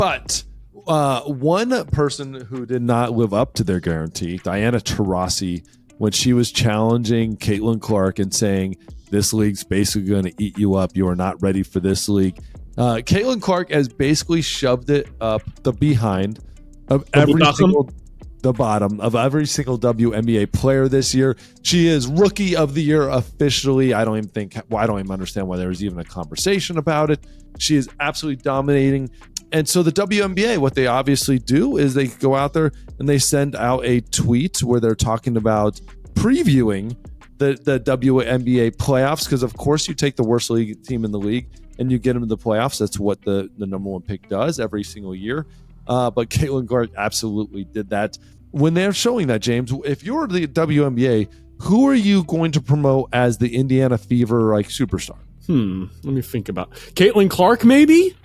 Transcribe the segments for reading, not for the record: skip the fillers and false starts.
But one person who did not live up to their guarantee, Diana Taurasi, when she was challenging Caitlin Clark and saying, this league's basically going to eat you up. You are not ready for this league. Caitlin Clark has basically shoved it up the behind of the bottom of every single WNBA player this year. She is Rookie of the Year officially. I don't even understand why there was even a conversation about it. She is absolutely dominating. And so the WNBA, what they obviously do is they go out there and they send out a tweet where they're talking about previewing the WNBA playoffs, because of course you take the worst league team in the league and you get them to the playoffs. That's what the number one pick does every single year. But Caitlin Clark absolutely did that. When they're showing that, James, if you're the WNBA, who are you going to promote as the Indiana Fever like superstar? Let me think about Caitlin Clark, maybe?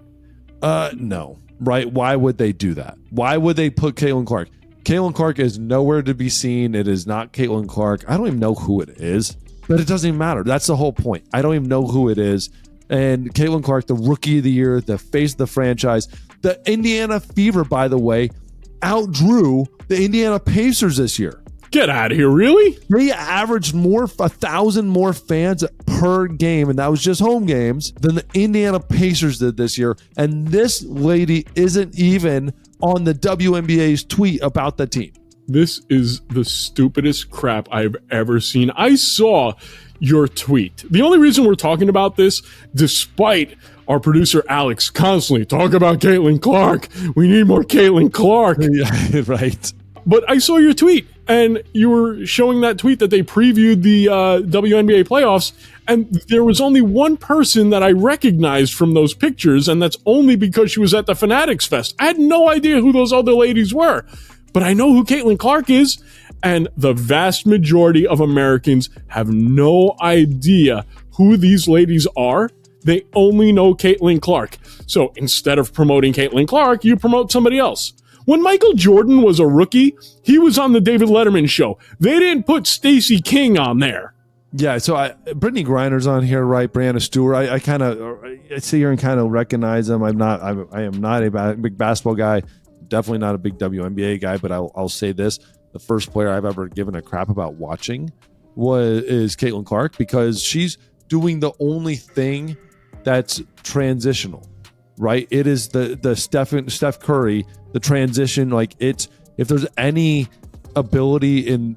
No. Right? Why would they do that? Why would they put Caitlin Clark? Caitlin Clark is nowhere to be seen. It is not Caitlin Clark. I don't even know who it is, but it doesn't even matter. That's the whole point. I don't even know who it is. And Caitlin Clark, the Rookie of the Year, the face of the franchise. The Indiana Fever, by the way, outdrew the Indiana Pacers this year. Get out of here, really? They averaged 1,000 more fans per game, and that was just home games, than the Indiana Pacers did this year. And this lady isn't even on the WNBA's tweet about the team. This is the stupidest crap I've ever seen. I saw your tweet. The only reason we're talking about this, despite our producer Alex constantly talk about Caitlin Clark, we need more Caitlin Clark. Yeah, right. But I saw your tweet, and you were showing that tweet that they previewed the WNBA playoffs, and there was only one person that I recognized from those pictures, and that's only because she was at the Fanatics Fest. I had no idea who those other ladies were, but I know who Caitlin Clark is, and the vast majority of Americans have no idea who these ladies are. They only know Caitlin Clark. So instead of promoting Caitlin Clark, you promote somebody else. When Michael Jordan was a rookie, he was on the David Letterman show. They didn't put Stacey King on there. Yeah, so Brittany Griner's on here, right? Brianna Stewart. I sit here and kind of recognize them. I am not a big basketball guy. Definitely not a big WNBA guy. But I'll say this: the first player I've ever given a crap about watching is Caitlin Clark, because she's doing the only thing that's transitional, right? It is the Steph Curry, the transition. Like, it's, if there's any ability in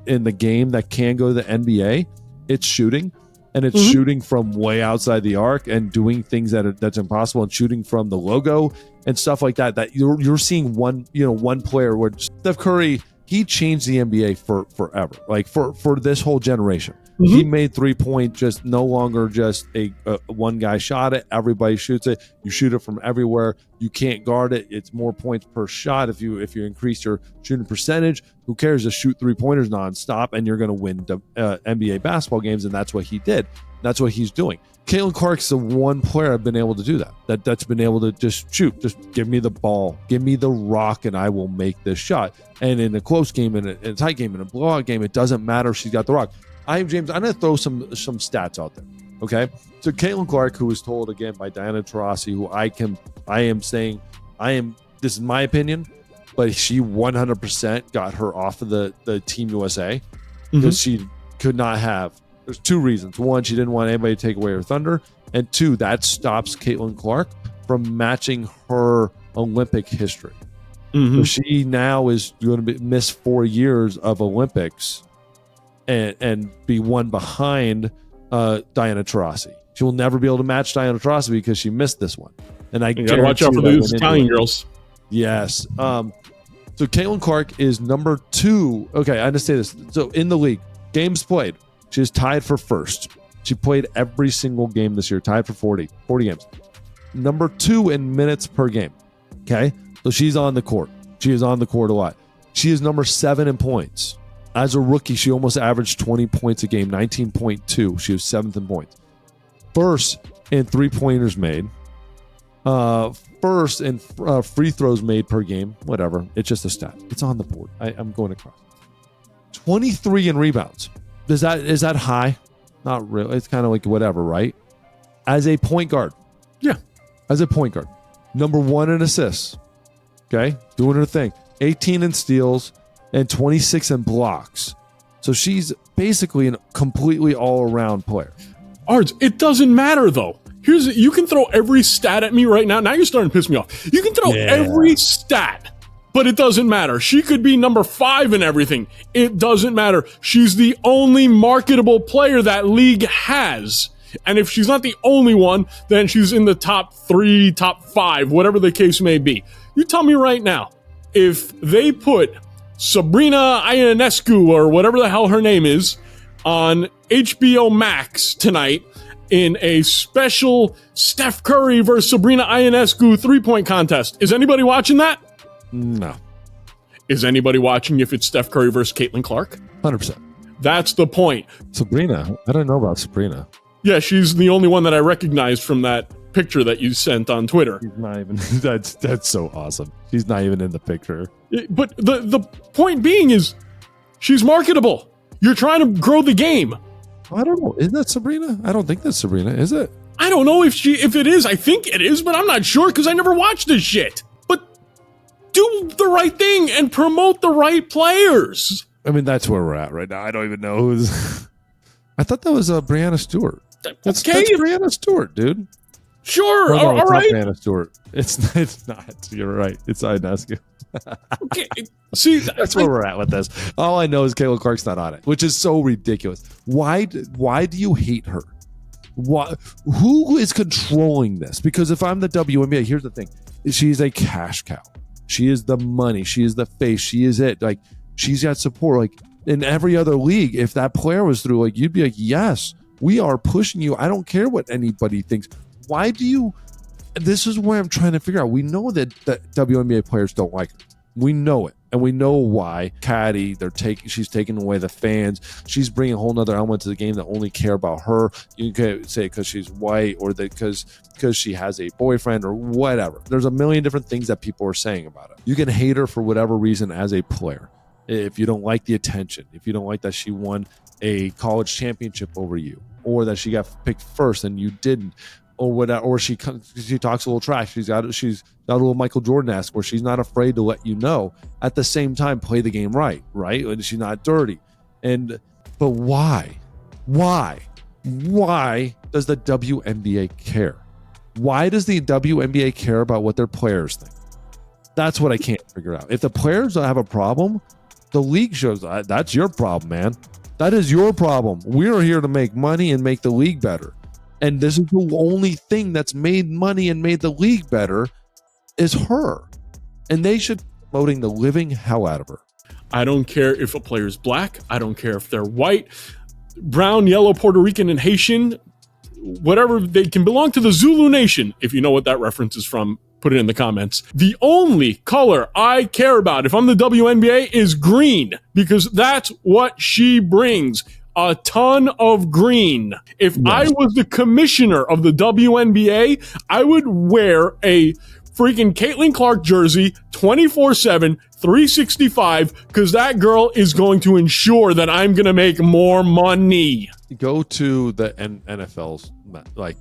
the game that can go to the NBA, it's shooting, and it's shooting from way outside the arc and doing things that's impossible, and shooting from the logo and stuff like that. That you're seeing one player where Steph Curry, he changed the NBA forever, like for this whole generation. He made 3-point just no longer just a one guy shot it. Everybody shoots it. You shoot it from everywhere. You can't guard it. It's more points per shot. If you increase your shooting percentage, who cares? Just shoot 3-pointers nonstop, and you're going to win NBA basketball games. And that's what he did. That's what he's doing. Caitlin Clark's the one player I've been able to do that's been able to just shoot. Just give me the ball, give me the rock, and I will make this shot. And in a close game, in a tight game, in a blowout game, it doesn't matter if she's got the rock. James, I'm going to throw some stats out there, okay? So Caitlin Clark, who was told, again, by Diana Taurasi, who this is my opinion, but she 100% got her off of the Team USA because she could not have. There's two reasons. One, she didn't want anybody to take away her thunder. And two, that stops Caitlin Clark from matching her Olympic history. So she now is going to miss 4 years of Olympics and be one behind Diana Taurasi. She will never be able to match Diana Taurasi because she missed this one. And you gotta watch out for those Italian girls. Yes. So Caitlin Clark is number 2. Okay, I understand this. So in the league, games played, she is tied for first. She played every single game this year, tied for 40 games. Number 2 in minutes per game. Okay, so she's on the court. She is on the court a lot. She is number 7 in points. As a rookie, she almost averaged 20 points a game, 19.2. She was 7th in points. First in 3-pointers made. First in free throws made per game. Whatever. It's just a stat. It's on the board. I'm going across. 23 in rebounds. Is that high? Not really. It's kind of like whatever, right? As a point guard. Yeah. As a point guard. number 1 in assists. Okay, doing her thing. 18 in steals and 26 in blocks. So she's basically a completely all-around player. Ards, it doesn't matter though. You can throw every stat at me right now. Now you're starting to piss me off. You can throw every stat, but it doesn't matter. She could be number 5 in everything. It doesn't matter. She's the only marketable player that league has. And if she's not the only one, then she's in the top 3, top 5, whatever the case may be. You tell me right now, if they put Sabrina Ionescu or whatever the hell her name is on HBO Max tonight in a special Steph Curry versus Sabrina Ionescu 3-point contest, is anybody watching that? No. Is anybody watching if it's Steph Curry versus Caitlin Clark? 100%. That's the point. Sabrina. I don't know about Sabrina. Yeah, she's the only one that I recognized from that picture that you sent on Twitter. She's not even. That's so awesome. She's not even in the picture. But the point being is, she's marketable. You're trying to grow the game. I don't know. Is that Sabrina? I don't think that's Sabrina. Is it? I don't know if it is. I think it is, but I'm not sure because I never watched this shit. But do the right thing and promote the right players. I mean, that's where we're at right now. I don't even know who's. I thought that was Brianna Stewart. That's Brianna Stewart, dude. Sure. No, all right. Brianna Stewart. It's not. You're right. It's Ionescu. Okay. See, that's where we're at with this. All I know is Caitlin Clark's not on it, which is so ridiculous. Why do you hate her? Who is controlling this? Because if I'm the WNBA, here's the thing: she's a cash cow. She is the money. She is the face. She is it. Like, she's got support. Like, in every other league, if that player was through, like, you'd be like, yes, we are pushing you. I don't care what anybody thinks. Why do you? This is where I'm trying to figure out. We know that WNBA players don't like her. We know it, and we know why. Caddy, she's taking away the fans. She's bringing a whole nother element to the game that only care about her. You can say because she's white, or because she has a boyfriend, or whatever. There's a million different things that people are saying about it. You can hate her for whatever reason as a player. If you don't like the attention, if you don't like that she won a college championship over you, or that she got picked first and you didn't, or whatever, or she talks a little trash. She's got a little Michael Jordan-esque where she's not afraid to let you know. At the same time, play the game right? And she's not dirty. But why? Why does the WNBA care? Why does the WNBA care about what their players think? That's what I can't figure out. If the players have a problem, the league shows that's your problem, man. That is your problem. We're here to make money and make the league better. And this is the only thing that's made money and made the league better is her. And they should be promoting the living hell out of her. I don't care if a player's black. I don't care if they're white, brown, yellow, Puerto Rican, and Haitian. Whatever, they can belong to the Zulu Nation. If you know what that reference is from, put it in the comments. The only color I care about, if I'm the WNBA, is green, because that's what she brings. A ton of green. If I was the commissioner of the WNBA, I would wear a freaking Caitlin Clark jersey 24/7, 365, because that girl is going to ensure that I'm going to make more money. Go to the NFL's,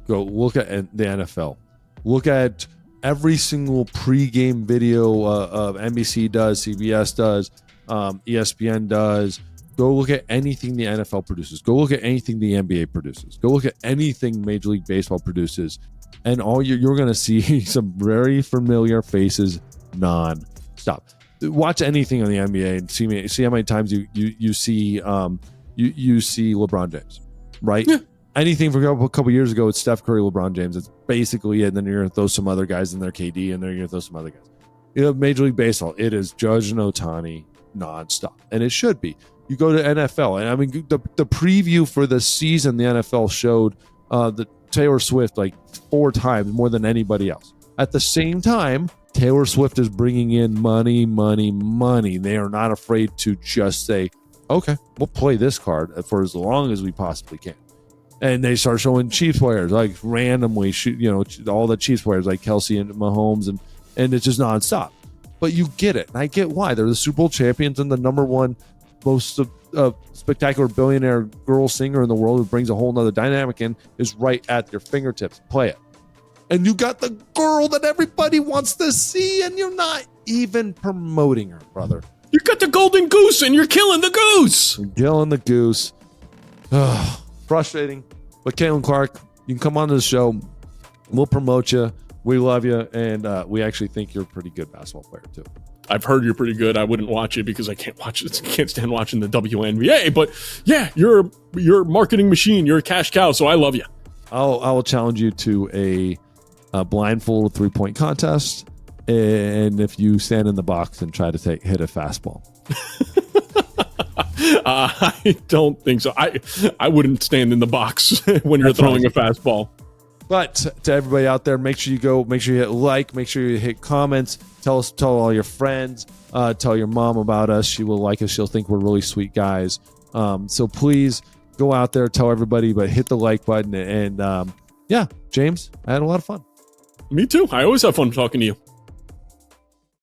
go look at the NFL. Look at every single pregame video of NBC does, CBS does, ESPN does. Go look at anything the NFL produces. Go look at anything the NBA produces. Go look at anything Major League Baseball produces. And all you're going to see some very familiar faces non-stop. Watch anything on the NBA and see how many times you see you see LeBron James, right? Yeah. Anything from a couple years ago, it's Steph Curry, LeBron James. It's basically it. And then you're going to throw some other guys in there, KD, and then you're going to throw some other guys. You know, Major League Baseball, it is Judge and Ohtani nonstop. And it should be. You go to NFL, and I mean, the preview for the season, the NFL showed the Taylor Swift like 4 times more than anybody else. At the same time, Taylor Swift is bringing in money. They are not afraid to just say, okay, we'll play this card for as long as we possibly can. And they start showing Chiefs players, like randomly, all the Chiefs players like Kelsey and Mahomes, and it's just nonstop. But you get it. And I get why. They're the Super Bowl champions and the number one most spectacular billionaire girl singer in the world who brings a whole nother dynamic in is right at your fingertips. Play it. and you got the girl that everybody wants to see, and you're not even promoting her, brother. You got the golden goose, and you're killing the goose. You're killing the goose. Ugh, frustrating. But Caitlin Clark, you can come on to the show. We'll promote you. We love you, and we actually think you're a pretty good basketball player too. I've heard you're pretty good. I wouldn't watch it because I can't stand watching the WNBA. But yeah, you're a marketing machine. You're a cash cow. So I love you. I will challenge you to a blindfold 3-point contest, and if you stand in the box and try to hit a fastball. I don't think so. I wouldn't stand in the box when you're throwing a fastball. But to everybody out there, make sure you hit like, make sure you hit comments, tell all your friends, tell your mom about us. She will like us. She'll think we're really sweet guys. So please go out there, tell everybody, but hit the like button. And yeah, James, I had a lot of fun. Me too. I always have fun talking to you.